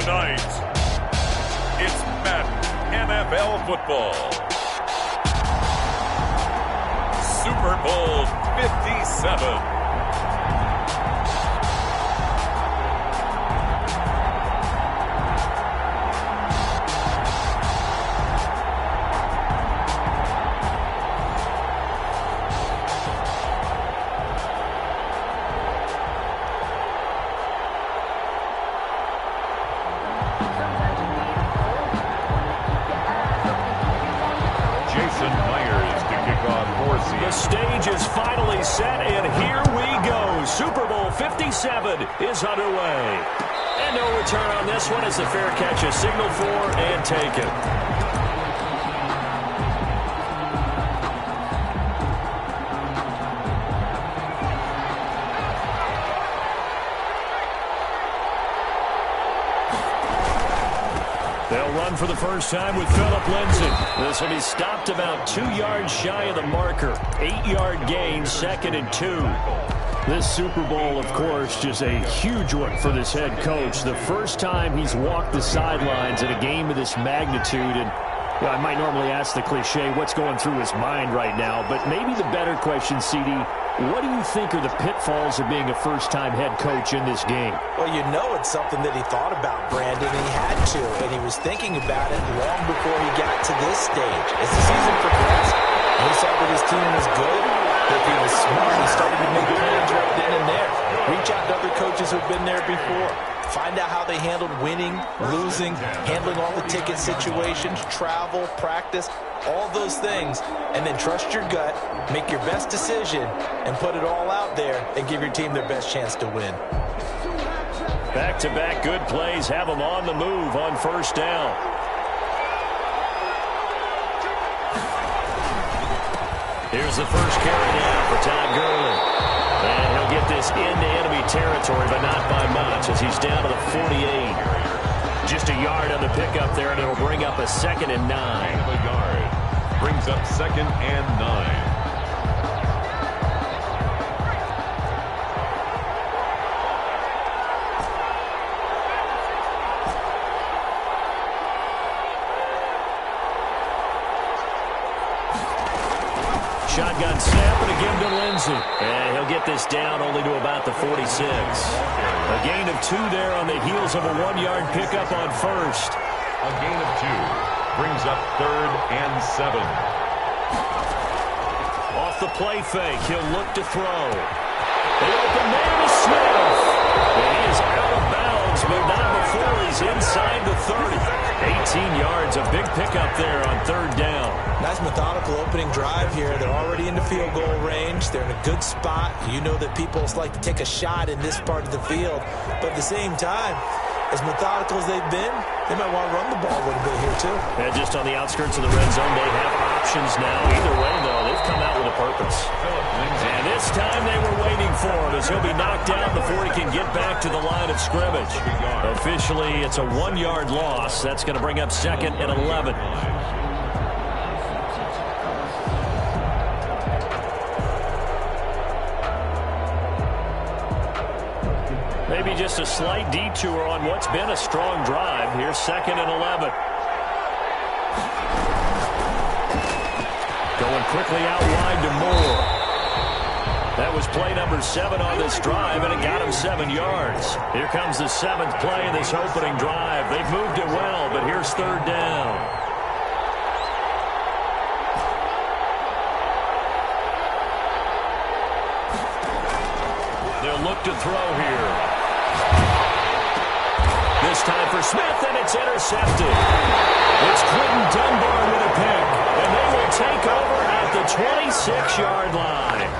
Tonight, it's Madden NFL football. Super Bowl 57. The stage is finally set, and here we go. Super Bowl 57 is underway. And no return on this one as the fair catch is signaled for and taken. They'll run for the first time with Phillip Lindsay. This will be stopped about 2 yards shy of the marker. 8-yard gain, 2nd and 2. This Super Bowl, of course, just a huge one for this head coach. The first time he's walked the sidelines in a game of this magnitude. And I might normally ask the cliche, what's going through his mind right now? But maybe the better question, CD, what do you think are the pitfalls of being a first-time head coach in this game? Well, you know it's something that he thought about, Brandon, and he had to, and he was thinking about it long before he got to this stage. As the season progressed, and he saw that his team was good, that he was smart, he started to make plans right then and there. Reach out to other coaches who've been there before. Find out how they handled winning, losing, handling all the ticket situations, travel, practice, all those things, and then trust your gut, make your best decision, and put it all out there and give your team their best chance to win. Back-to-back good plays have them on the move on first down. Here's the first carry down for Todd Gurley. And he'll get this into enemy territory, but not by much as he's down to the 48. Just a yard on the pickup there, and it'll bring up a 2nd and 9. A yard brings up 2nd and 9. Shotgun snap and a give to Lindsay. And he'll get this down only to about the 46. A gain of 2 there on the heels of a 1-yard pickup on first. A gain of 2 brings up 3rd and 7. Off the play fake, he'll look to throw. The open man is Smith. And he is out of bounds, but not before he's inside the 30. 18 yards, a big pickup there on 3rd down. Nice methodical opening drive here. They're already in the field goal range. They're in a good spot. You know that people like to take a shot in this part of the field. But at the same time, as methodical as they've been, they might want to run the ball a little bit here too. And just on the outskirts of the red zone, they have options now. Either way, though, they've come out with a purpose. And this time they were waiting for him as he'll be knocked down before he can get back to the line of scrimmage. Officially, it's a 1-yard loss. That's going to bring up 2nd and 11. Maybe just a slight detour on what's been a strong drive. Here's 2nd and 11. Going quickly out wide to Moore. That was play number 7 on this drive, and it got him 7 yards. Here comes the 7th play of this opening drive. They've moved it well, but here's 3rd down. They'll look to throw here. This time for Smith, and it's intercepted. It's Quentin Dunbar with a pick, and they will take over at the 26-yard line.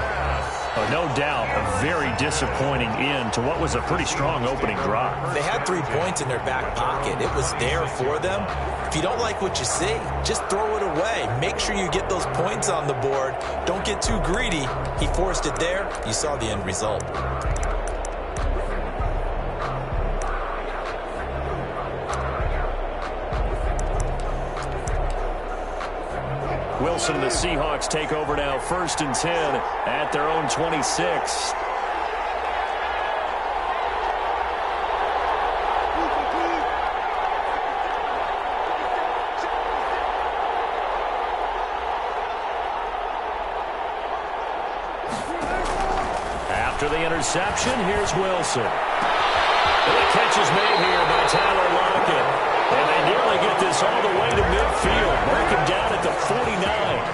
Oh, no doubt a very disappointing end to what was a pretty strong opening drive. They had 3 points in their back pocket. It was there for them. If you don't like what you see, just throw it away. Make sure you get those points on the board. Don't get too greedy. He forced it there. You saw the end result. Wilson and the Seahawks take over now, 1st and 10 at their own 26. After the interception, here's Wilson. And the catch is made here by Tyler Lockett. And they nearly get this all the way to midfield. Mark him down at the 49.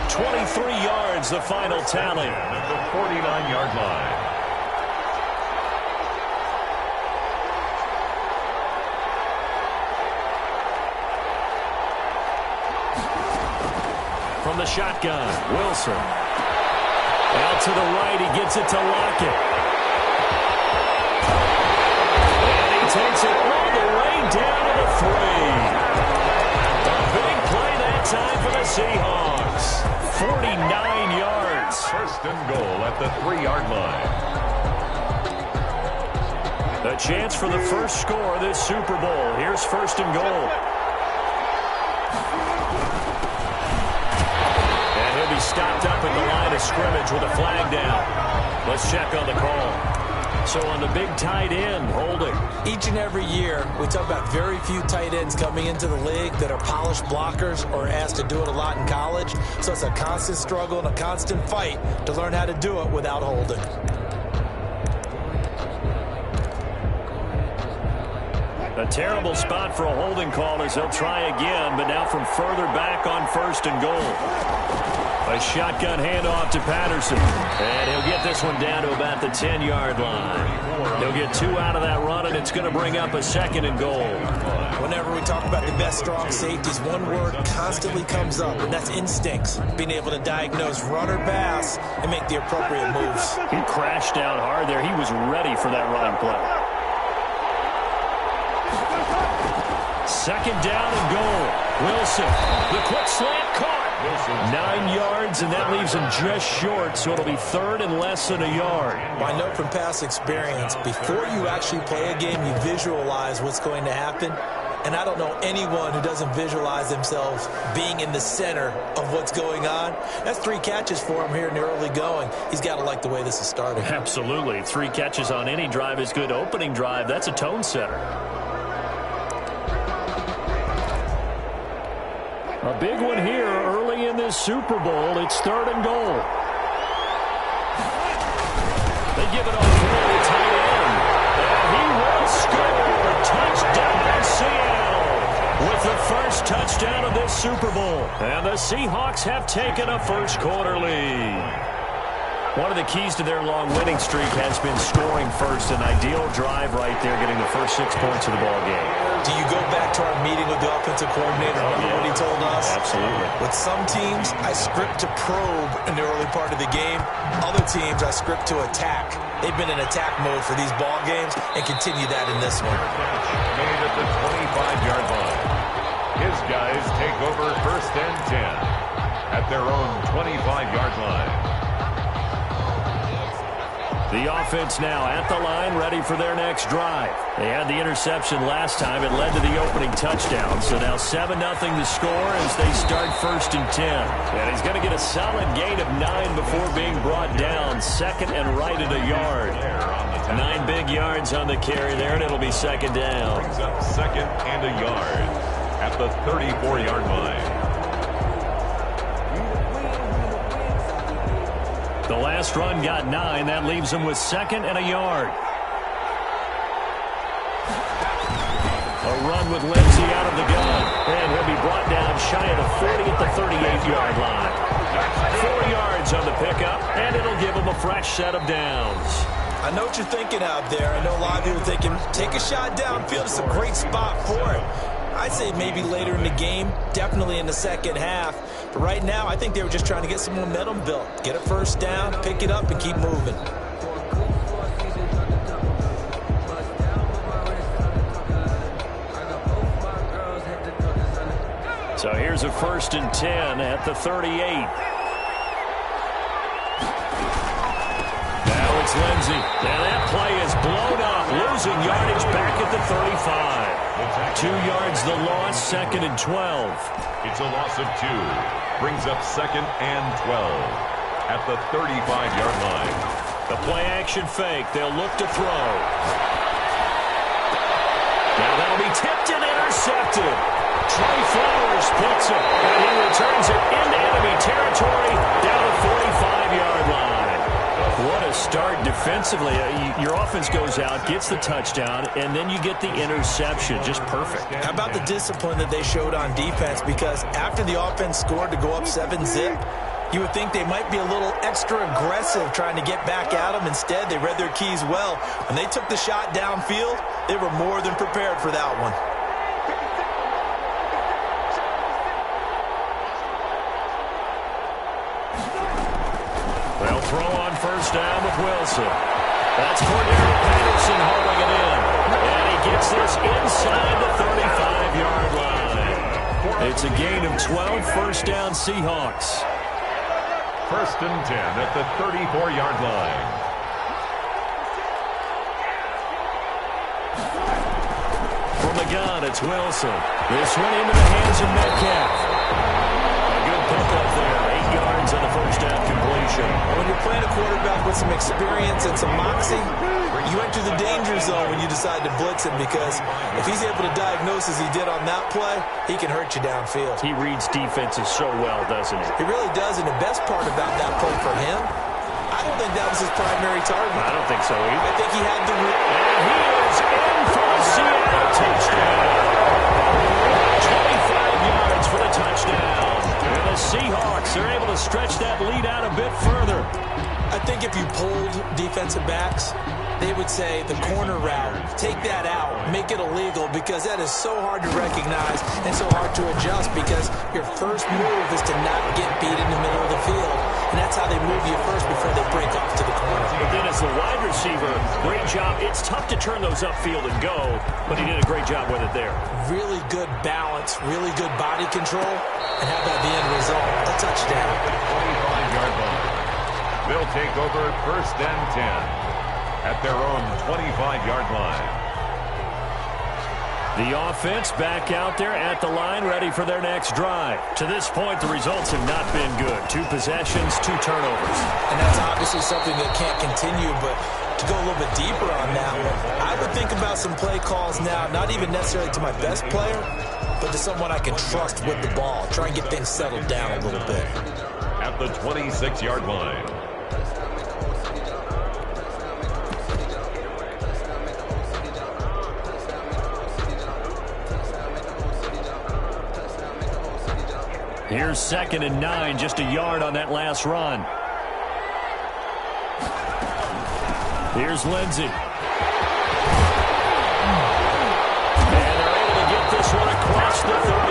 23 yards, the final tally. At the 49-yard line. From the shotgun, Wilson. Out to the right, he gets it to Lockett. And he takes it all the way down to the 3. A big play that time for the Seahawks. 49 yards. First and goal at the 3-yard line. A chance for the first score of this Super Bowl. Here's first and goal. Be stopped up at the line of scrimmage with a flag down. Let's check on the call. So on the big tight end, holding. Each and every year, we talk about very few tight ends coming into the league that are polished blockers or asked to do it a lot in college. So it's a constant struggle and a constant fight to learn how to do it without holding. A terrible spot for a holding call as they'll try again, but now from further back on first and goal. A shotgun handoff to Patterson. And he'll get this one down to about the 10-yard line. He'll get 2 out of that run, and it's going to bring up a second and goal. Whenever we talk about the best strong safeties, one word constantly comes up, and that's instincts. Being able to diagnose run or pass and make the appropriate moves. He crashed down hard there. He was ready for that running play. Second down and goal. Wilson, the quick slant caught. 9 yards, and that leaves him just short, so it'll be third and less than a yard. I know from past experience, before you actually play a game, you visualize what's going to happen. And I don't know anyone who doesn't visualize themselves being in the center of what's going on. That's 3 catches for him here in the early going. He's got to like the way this is starting. Absolutely. 3 catches on any drive is good. Opening drive, that's a tone setter. A big one here early in this Super Bowl. It's third and goal. They give it off to the tight end. And he will score. Touchdown, Seattle. With the first touchdown of this Super Bowl. And the Seahawks have taken a first quarter lead. One of the keys to their long winning streak has been scoring first. An ideal drive right there, getting the first 6 points of the ball game. Do you go back to our meeting with the offensive coordinator? Remember what he told us? Absolutely. With some teams, I script to probe in the early part of the game. Other teams, I script to attack. They've been in attack mode for these ball games and continue that in this one. Made at the 25-yard line. His guys take over first and 10 at their own 25-yard line. The offense now at the line, ready for their next drive. They had the interception last time. It led to the opening touchdown. So now 7-0 the score as they start first and 10. And he's going to get a solid gain of 9 before being brought down. Second and right at a yard. 9 big yards on the carry there, and it'll be second down. Brings up second and a yard at the 34-yard line. The last run got 9. That leaves him with second and a yard. A run with Lindsey out of the gun. And he'll be brought down shy of the 40 at the 38-yard line. 4 yards on the pickup, and it'll give him a fresh set of downs. I know what you're thinking out there. I know a lot of you are thinking, take a shot downfield. It's a great spot for it. I'd say maybe later in the game, definitely in the second half. But right now, I think they were just trying to get some momentum built. Get a first down, pick it up, and keep moving. So here's a first and 10 at the 38. Now it's Lindsey. And that play is blown up, losing yardage back at the 35. 2 yards the loss, second and 12. It's a loss of 2. Brings up second and 12 at the 35-yard line. The play-action fake. They'll look to throw. Now that'll be tipped and intercepted. Trey Flowers picks it, and he returns it into enemy territory down the 45-yard line. What a start defensively. Your offense goes out, gets the touchdown, and then you get the interception. Just perfect. How about the discipline that they showed on defense? Because after the offense scored to go up 7-zip, you would think they might be a little extra aggressive trying to get back at them. Instead, they read their keys well. When they took the shot downfield, they were more than prepared for that one. They'll throw on first down with Wilson. That's Cordero Patterson hauling it in. And he gets this inside the 35-yard line. It's a gain of 12, first down Seahawks. First and 10 at the 34-yard line. From the gun, it's Wilson. This one into the hands of Metcalf. A good pickup there. 8 yards on the first down completion. When you're playing a quarterback with some experience and some moxie, you enter the danger zone when you decide to blitz him, because if he's able to diagnose as he did on that play, he can hurt you downfield. He reads defenses so well, doesn't he? He really does, and the best part about that play for him, I don't think that was his primary target. I don't think so either. I think he had the... And he is in for a Seattle touchdown. 25 yards for the touchdown. And the Seahawks are able to stretch that lead out a bit further. I think if you pulled defensive backs, they would say the corner route, take that out, make it illegal, because that is so hard to recognize and so hard to adjust, because your first move is to not get beat in the middle of the field. And that's how they move you first before they break off to the corner. But then as the wide receiver, great job. It's tough to turn those upfield and go, but he did a great job with it there. Really good balance, really good body control. And how about the end result? A touchdown. 25-yard line. They'll take over first and 10 at their own 25-yard line. The offense back out there at the line, ready for their next drive. To this point, the results have not been good. 2 possessions, 2 turnovers. And that's obviously something that can't continue, but to go a little bit deeper on that one, I would think about some play calls now, not even necessarily to my best player, but to someone I can trust with the ball. Try and get things settled down a little bit. At the 26-yard line. Here's 2nd and 9, just a yard on that last run. Here's Lindsey. And they're able to get this one across the 35.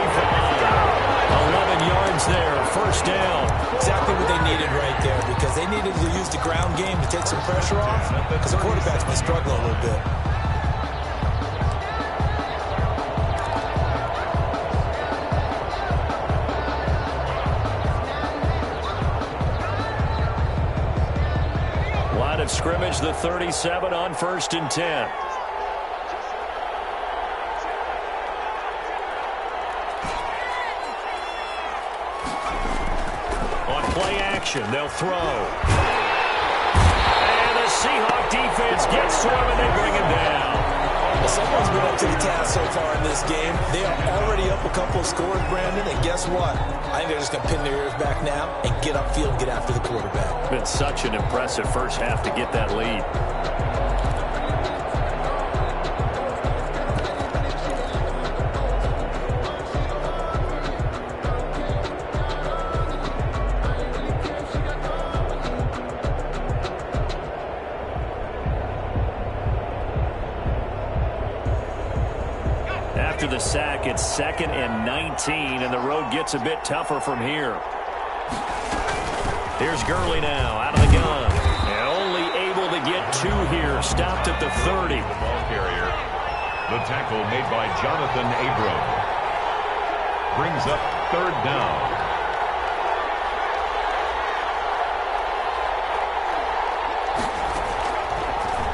11 yards there, first down. Exactly what they needed right there, because they needed to use the ground game to take some pressure off, because the quarterback's been struggling a little bit. Of scrimmage, the 37 on first and 10. On play action, they'll throw. And the Seahawk defense gets to him and they bring him down. Well, someone's been up to the task so far in this game. They are already up a couple of scores, Brandon, and guess what? I think they're just going to pin their ears back now and get upfield and get after the quarterback. Been such an impressive first half to get that lead. After the sack, it's 2nd and 19, and the road gets a bit tougher from here. Here's Gurley now, out of the gun. And only able to get 2 here. Stopped at the 30. The ball carrier. The tackle made by Jonathan Abram. Brings up 3rd down.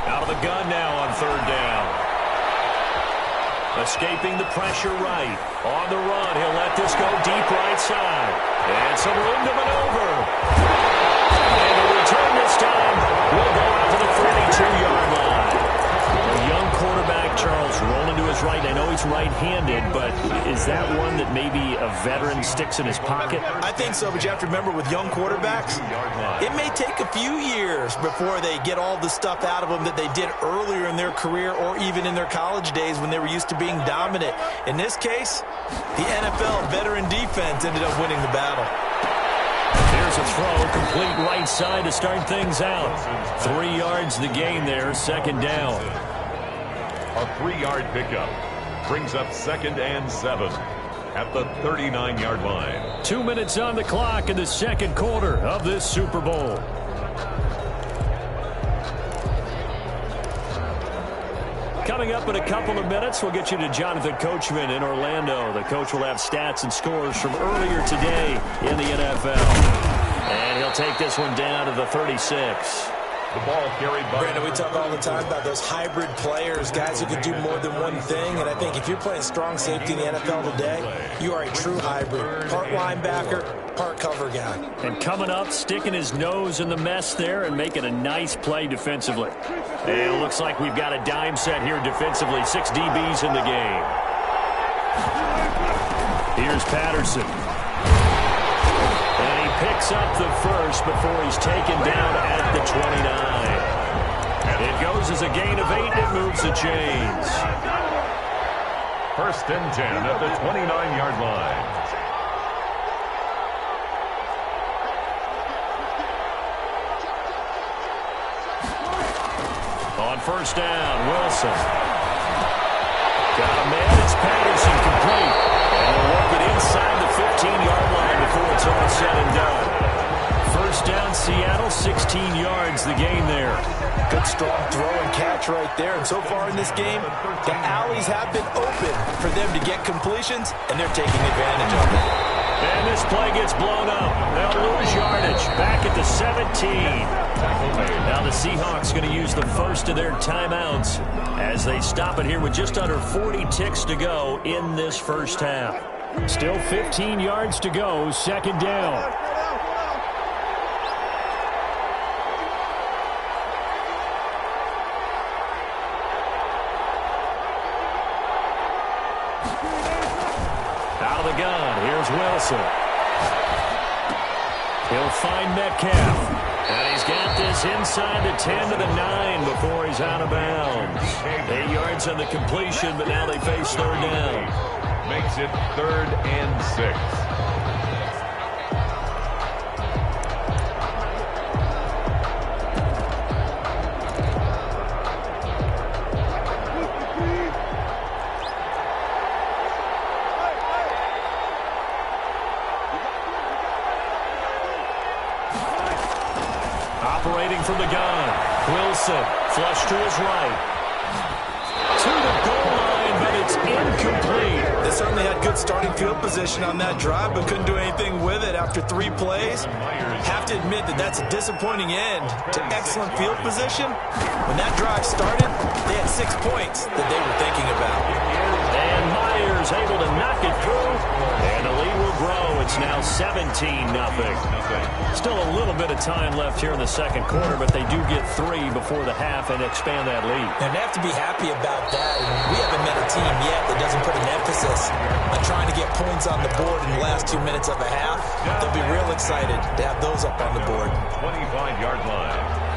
Out of the gun now on 3rd down. Escaping the pressure right. On the run, he'll let this go deep right side. And some room to maneuver. And the return this time will go out to the 32-yard line. A young quarterback, Charles, rolling to his right. I know he's right-handed, but is that one that maybe a veteran sticks in his pocket? I think so, but you have to remember with young quarterbacks, it may take a few years before they get all the stuff out of them that they did earlier in their career or even in their college days when they were used to being dominant. In this case, the NFL veteran defense ended up winning the battle. Here's a throw, complete right side to start things out. 3 yards the gain there, second down. A 3-yard pickup brings up 2nd and 7 at the 39-yard line. 2 minutes on the clock in the second quarter of this Super Bowl. Coming up in a couple of minutes, we'll get you to Jonathan Coachman in Orlando. The coach will have stats and scores from earlier today in the NFL. And he'll take this one down to the 36. The ball carried by... Brandon, we talk all the time about those hybrid players, guys who can do more than one thing. And I think if you're playing strong safety in the NFL today, you are a true hybrid. Part linebacker, part cover guy. And coming up, sticking his nose in the mess there and making a nice play defensively. And it looks like we've got a dime set here defensively. 6 DBs in the game. Here's Patterson. And he picks up the first before he's taken down at the 29. It goes as a gain of 8, and it moves the chains. 1st and 10 at the 29-yard line. On 1st down, Wilson. Got a man, it's Patterson, complete. And they'll work it inside the 15-yard line before it's all said and done. 1st down, Seattle, 16 yards, the gain there. Good strong throw and catch right there. And so far in this game, the alleys have been open for them to get completions, and they're taking advantage of it. And this play gets blown up. They'll lose yardage back at the 17. Now the Seahawks going to use the first of their timeouts as they stop it here with just under 40 ticks to go in this first half. Still 15 yards to go, 2nd down. Out of the gun, here's Wilson. He'll find Metcalf. And he's got this inside the 10 to the 9 before he's out of bounds. 8 yards on the completion, but now they face 3rd down. Makes it 3rd and 6. Operating from the gun. Wilson, flush to his right. To the goal line, but it's incomplete. They certainly had good starting field position on that drive, but couldn't do anything with it after 3 plays. Have to admit that that's a disappointing end to excellent field position. When that drive started, they had 6 points that they were thinking about. And Myers able to knock it through. And the lead will grow. It's now 17-0. Still a little bit of time left here in the second quarter, but they do get 3 before the half and expand that lead. And they have to be happy about that. We haven't met a team yet that doesn't put an emphasis on trying to get points on the board in the last 2 minutes of a half. They'll be real excited to have those up on the board. 25-yard line.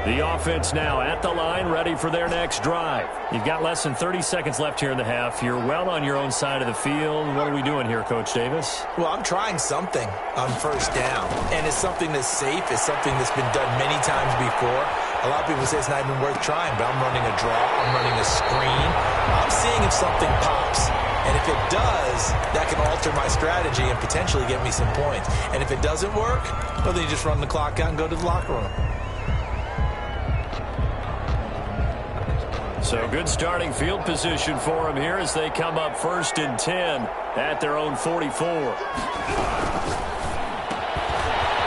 The offense now at the line, ready for their next drive. You've got less than 30 seconds left here in the half. You're well on your own side of the field. What are we doing here, Coach Davis? Well, I'm trying something on 1st down, and it's something that's safe. It's something that's been done many times before. A lot of people say it's not even worth trying, but I'm running a draw. I'm running a screen. I'm seeing if something pops. And if it does, that can alter my strategy and potentially get me some points. And if it doesn't work, well, then you just run the clock out and go to the locker room. So good starting field position for them here as they come up 1st and 10 at their own 44.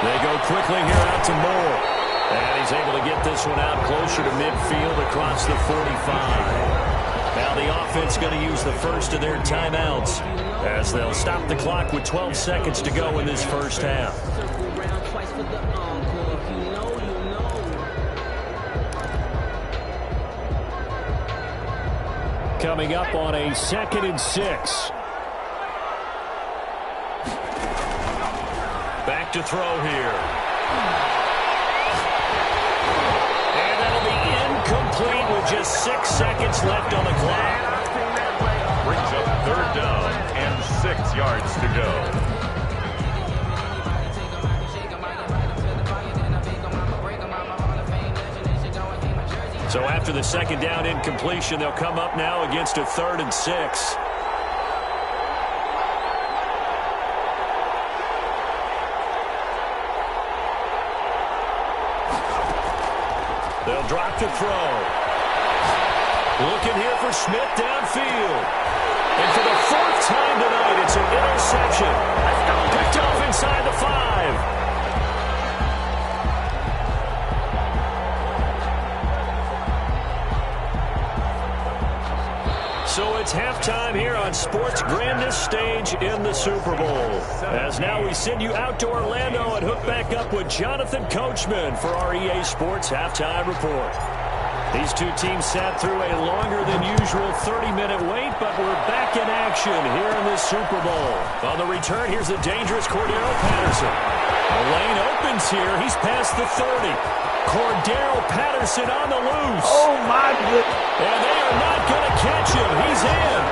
They go quickly here out to Moore. And he's able to get this one out closer to midfield across the 45. Now the offense going to use the first of their timeouts as they'll stop the clock with 12 seconds to go in this first half. coming up on a 2nd and 6. Back to throw here. And that'll be incomplete with just 6 seconds left on the clock. Brings up 3rd down and 6 yards to go. So after the 2nd down incompletion, they'll come up now against a 3rd and 6. They'll drop to throw. Looking here for Smith downfield. And for the 4th time tonight, it's an interception. Picked off inside the 5. So it's halftime here on sports' grandest stage in the Super Bowl. As now we send you out to Orlando and hook back up with Jonathan Coachman for our EA Sports Halftime Report. These two teams sat through a longer than usual 30-minute wait, but we're back in action here in the Super Bowl. On the return, here's the dangerous Cordero Patterson. The lane opens here. He's past the 30. Cordero Patterson on the loose. Oh, my goodness. And they are not going to catch him. He's in.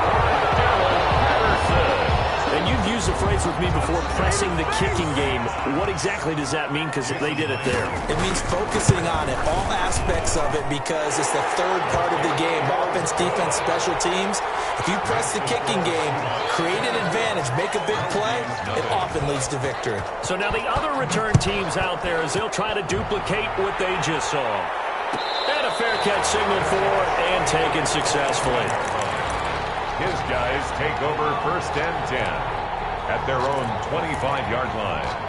And you've used the phrase with me before, pressing the kicking game. What exactly does that mean? Because they did it there. It means focusing on it, all aspects of it, because it's the 3rd part of the game. Offense, defense, special teams. If you press the kicking game, create an advantage, make a big play, it often leads to victory. So now the other return teams out there as they'll try to duplicate what they just saw. And a fair catch signaled for and taken successfully. His guys take over 1st and 10 at their own 25-yard line.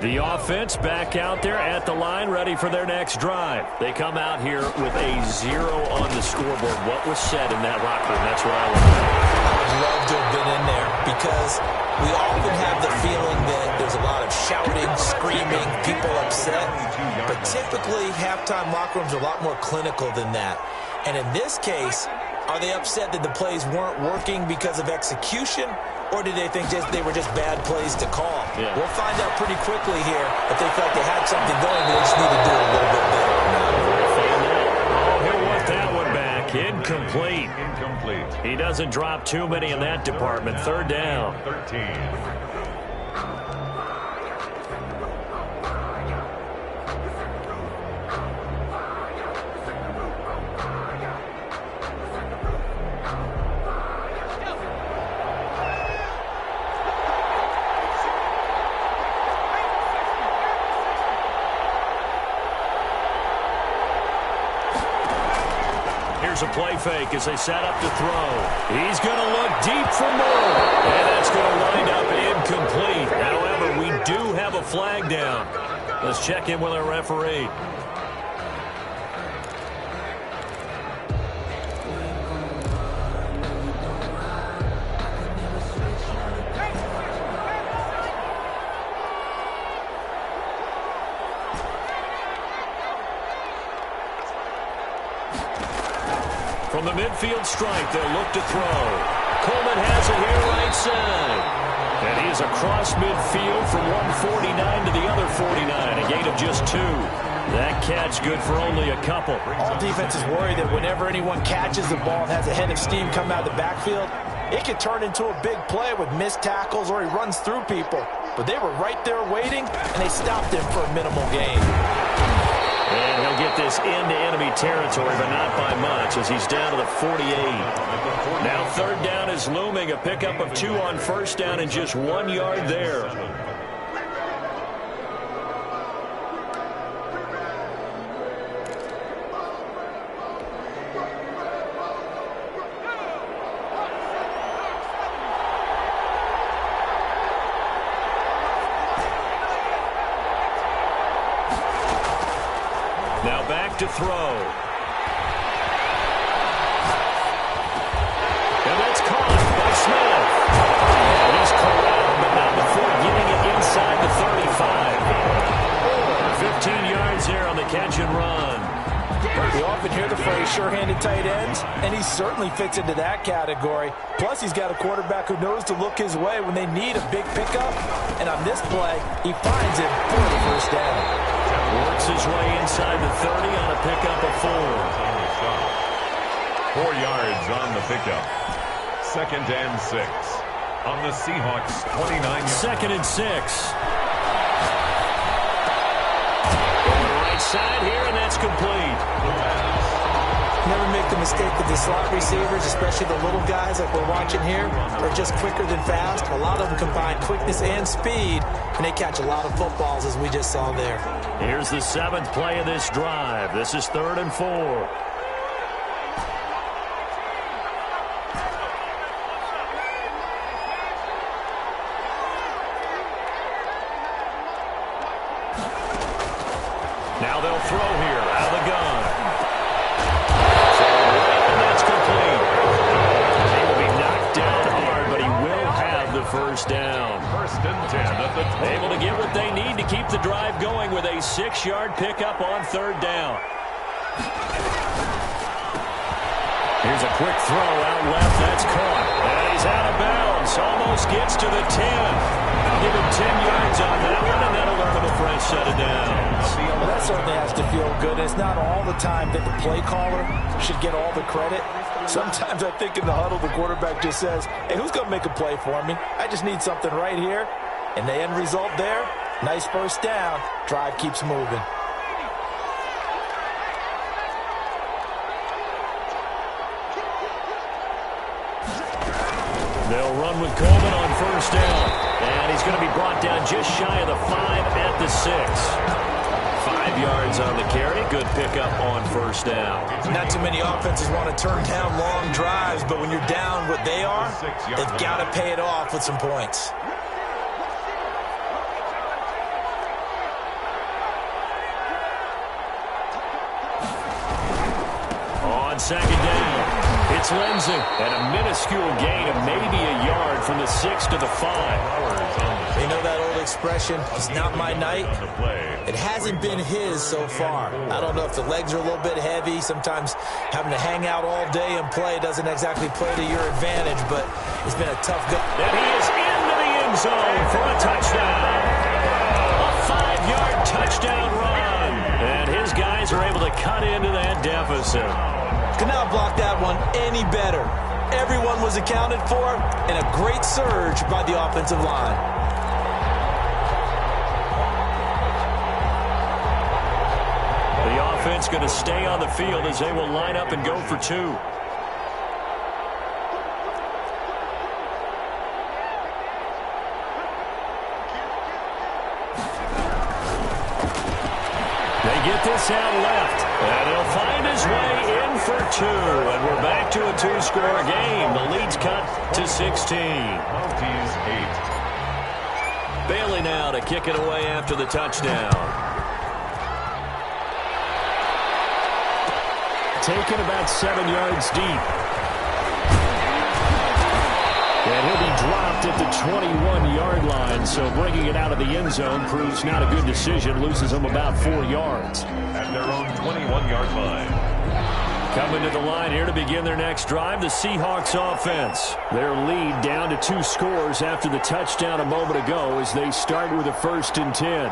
The offense back out there at the line, ready for their next drive. They come out here with a 0 on the scoreboard. What was said in that locker room? That's what I want to know. I would love to have been in there because we often have the feeling that there's a lot of shouting, screaming, people upset. But typically, halftime locker rooms are a lot more clinical than that. And in this case, are they upset that the plays weren't working because of execution? Or did they think they were just bad plays to call? Yeah. We'll find out pretty quickly here if they felt they had something going, but they just need to do it a little bit better. We'll find out. Oh, he'll want that one back. Incomplete. Incomplete. He doesn't drop too many in that department. 3rd down. 13. Here's a play fake as they set up to throw. He's going to look deep for more. And that's going to wind up incomplete. However, we do have a flag down. Let's check in with our referee. From the midfield strike, they'll look to throw. Coleman has it here right side. And he is across midfield from 149 to the other 49, a gain of just 2. That catch good for only a couple. All defenses worry that whenever anyone catches the ball and has a head of steam come out of the backfield, it could turn into a big play with missed tackles or he runs through people. But they were right there waiting, and they stopped him for a minimal gain. And he'll get this into enemy territory, but not by much, as he's down to the 48. Now 3rd down is looming, a pickup of 2 on 1st down and just 1 yard there. Now back to throw. of tight ends, and he certainly fits into that category. Plus, he's got a quarterback who knows to look his way when they need a big pickup. And on this play, he finds it for the first down. Works his way inside the 30 on a pickup of 4. 4 yards on the pickup. 2nd and 6 on the Seahawks 29. 2nd and 6. Going right side here, and that's complete. Never make the mistake with the slot receivers, especially the little guys like we're watching here. They're just quicker than fast. A lot of them combine quickness and speed, and they catch a lot of footballs, as we just saw there. Here's the 7th play of this drive. This is 3rd and 4. Now they'll throw here out of the gun. And that's complete. He will be knocked down hard, but he will have the first down. 1st and 10 at the 20. Able to get what they need to keep the drive going with a 6-yard pickup on 3rd down. Here's a quick throw out left. That's caught. And he's out of bounds. Almost gets to the 10. Give him 10 yards on that one, and that'll earn him a fresh set of downs. Well, that certainly has to feel good. It's not all the time that the play caller should get all the credit. Sometimes I think in the huddle, the quarterback just says, hey, who's going to make a play for me? I just need something right here. And the end result there, nice first down. Drive keeps moving. They'll run with Coleman on 1st down. And he's going to be brought down just shy of the 5 at the 6. 5 yards on the carry. Good pickup on 1st down. Not too many offenses want to turn down long drives, but when you're down what they are, they've got to pay it off with some points. On 2nd down, it's Lindsey. And a minuscule gain of maybe a yard from the 6 to the 5. You know that old expression, it's not my night? It hasn't been his so far. I don't know if the legs are a little bit heavy. Sometimes having to hang out all day and play doesn't exactly play to your advantage, but it's been a tough go. And he is into the end zone for a touchdown. A 5-yard touchdown run. And his guys are able to cut into that deficit. Could not block that one any better. Everyone was accounted for, and a great surge by the offensive line. The offense going to stay on the field as they will line up and go for 2. They get this out left, and he'll find his way in for 2. And we're back to a 2-score game. The lead's cut to 16. Maltese 8. Bailey now to kick it away after the touchdown. Taken about 7 yards deep. And he'll be dropped at the 21-yard line, so bringing it out of the end zone proves not a good decision. Loses him about 4 yards. At their own 21-yard line. Coming to the line here to begin their next drive, the Seahawks offense. Their lead down to 2 scores after the touchdown a moment ago as they start with a 1st and 10.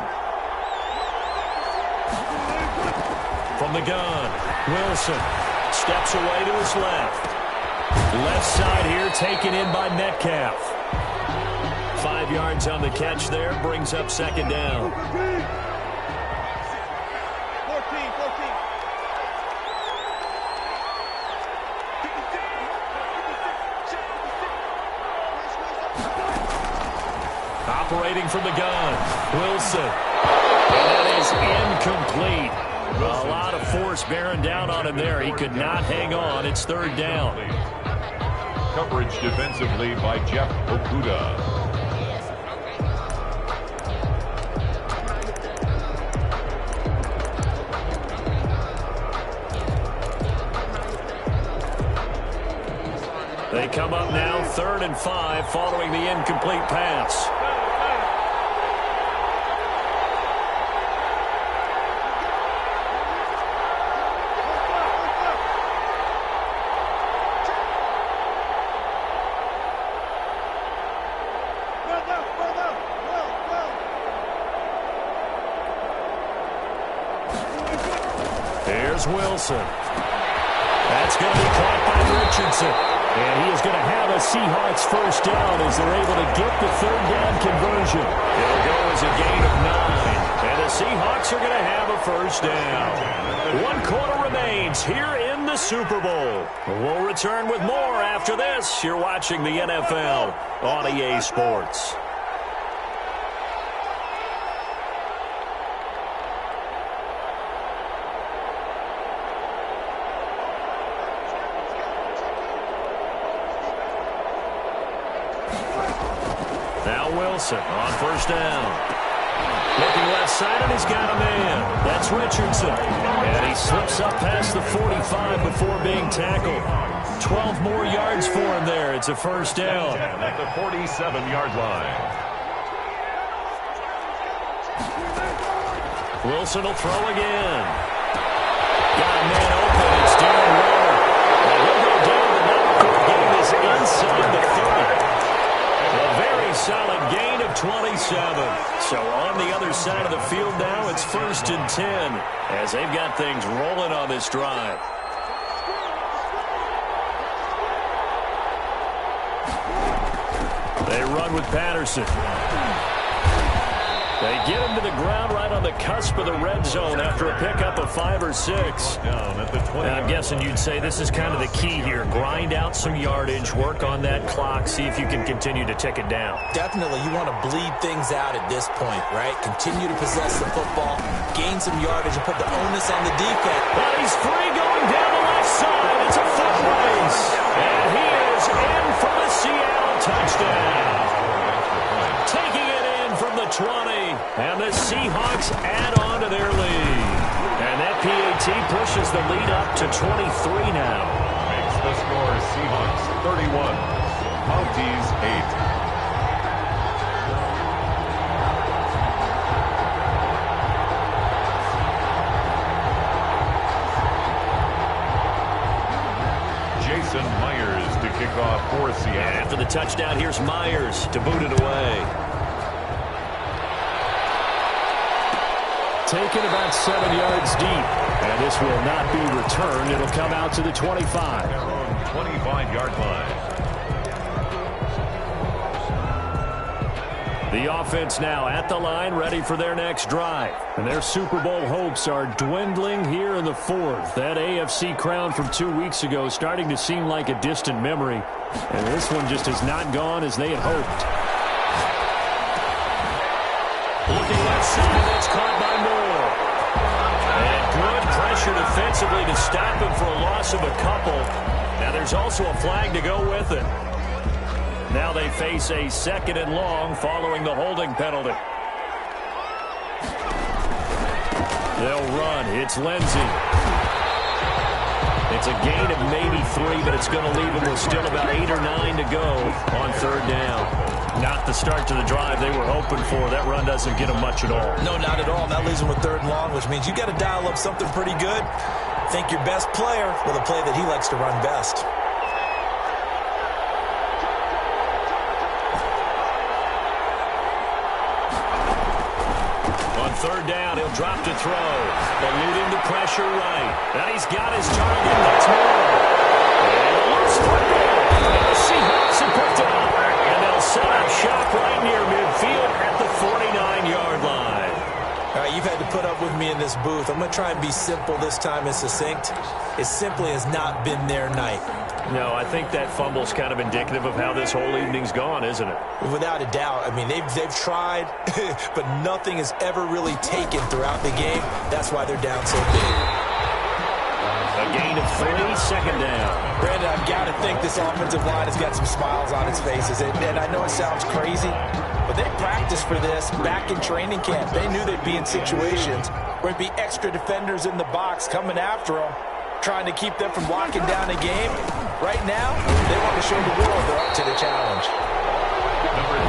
From the gun, Wilson steps away to his left. Left side here taken in by Metcalf. 5 yards on the catch there, brings up 2nd down. 14. Operating from the gun, Wilson. And that is incomplete. A lot of force bearing down on him there. He could not hang on. It's 3rd down. Coverage defensively by Jeff Okuda. They come up now 3rd and 5 following the incomplete pass. There's Wilson. That's going to be caught by Richardson. And he is going to have a Seahawks first down as they're able to get the third down conversion. It'll go as a gain of 9. And the Seahawks are going to have a first down. 1 quarter remains here in the Super Bowl. We'll return with more after this. You're watching the NFL on EA Sports. Wilson on first down. Looking left side, and he's got a man. That's Richardson. And he slips up past the 45 before being tackled. 12 more yards for him there. It's a first down. At the 47-yard line. Wilson will throw again. Got a man open. It's Darren Waller. He'll go down the net. Game is inside the 30. A very solid gain of 27. So on the other side of the field now, it's 1st and 10 as they've got things rolling on this drive. They run with Patterson. They get him to the ground right on the cusp of the red zone after a pickup of 5 or 6. Down at the 20. I'm guessing you'd say this is kind of the key here. Grind out some yardage, work on that clock, see if you can continue to tick it down. Definitely, you want to bleed things out at this point, right? Continue to possess the football, gain some yardage, and put the onus on the defense. But he's free going down the left side. It's a foot race. And he is in for the Seattle touchdown. Taking it in from the 20. And the Seahawks add on to their lead. And that PAT pushes the lead up to 23 now. Makes the score Seahawks 31, Mounties 8. Jason Myers to kick off for Seattle. And after the touchdown, here's Myers to boot it away. Taken about 7 yards deep. And this will not be returned. It'll come out to the 25. Their own 25-yard line. The offense now at the line, ready for their next drive. And their Super Bowl hopes are dwindling here in the 4th. That AFC crown from 2 weeks ago starting to seem like a distant memory. And this one just has not gone as they had hoped. Looking left side, that's caught by Moore. And good pressure defensively to stop him for a loss of a couple. Now there's also a flag to go with it. Now they face a 2nd and long following the holding penalty. They'll run. It's Lindsey. It's a gain of maybe 3, but it's going to leave them with still about 8 or 9 to go on 3rd down. Not the start to the drive they were hoping for. That run doesn't get them much at all. No, not at all. That leaves them with 3rd and long, which means you got to dial up something pretty good. Think your best player with a play that he likes to run best. On 3rd down, he'll drop to throw. Eluding the pressure right. And he's got his target. That's more. And a loose football. And the Seahawks have picked it up. And they'll set up shop right near midfield at the 49-yard line. All right, you've had to put up with me in this booth. I'm going to try and be simple this time and succinct. It simply has not been their night. No, I think that fumble's kind of indicative of how this whole evening's gone, isn't it? Without a doubt. I mean, they've tried, but nothing has ever really taken throughout the game. That's why they're down so big. A gain of 3, 2nd down. Brandon, I've got to think this offensive line has got some smiles on its faces. And I know it sounds crazy, but they practiced for this back in training camp. They knew they'd be in situations where it'd be extra defenders in the box coming after them, trying to keep them from locking down a game. Right now, they want to show the world they're up to the challenge.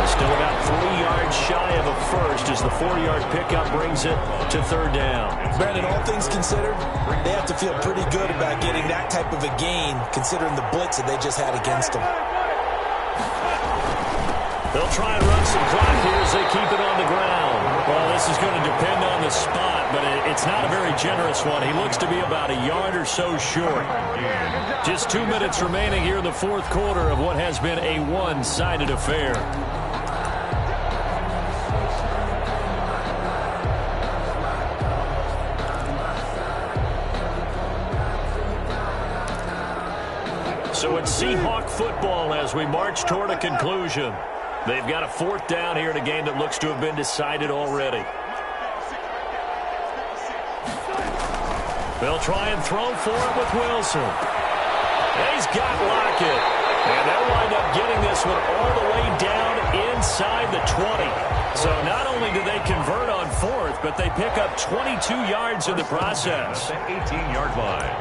Still about 3 yards shy of a first as the 4-yard pickup brings it to 3rd down. Brandon, all things considered, they have to feel pretty good about getting that type of a gain considering the blitz that they just had against them. They'll try and run some clock here as they keep it on the ground. Well, this is going to depend on the spot. but it's not a very generous one. He looks to be about a yard or so short. Just 2 minutes remaining here in the fourth quarter of what has been a one-sided affair. So it's Seahawk football as we march toward a conclusion. They've got a fourth down here in a game that looks to have been decided already. They'll try and throw for it with Wilson. He's got Lockett. And they'll wind up getting this one all the way down inside the 20. So not only do they convert on fourth, but they pick up 22 yards in the process. The 18-yard line.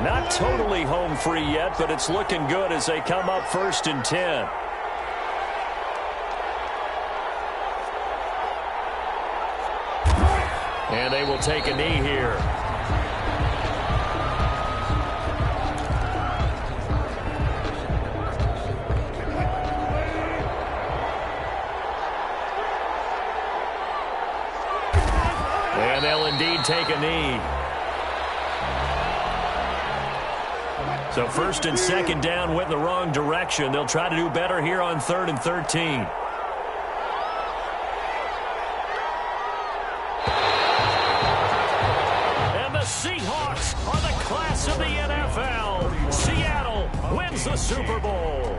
Not totally home free yet, but it's looking good as they come up 1st and 10. And they will take a knee here. And they'll indeed take a knee. So 1st and 2nd down went in the wrong direction. They'll try to do better here on 3rd and 13. And the Seahawks are the class of the NFL. Seattle wins the Super Bowl.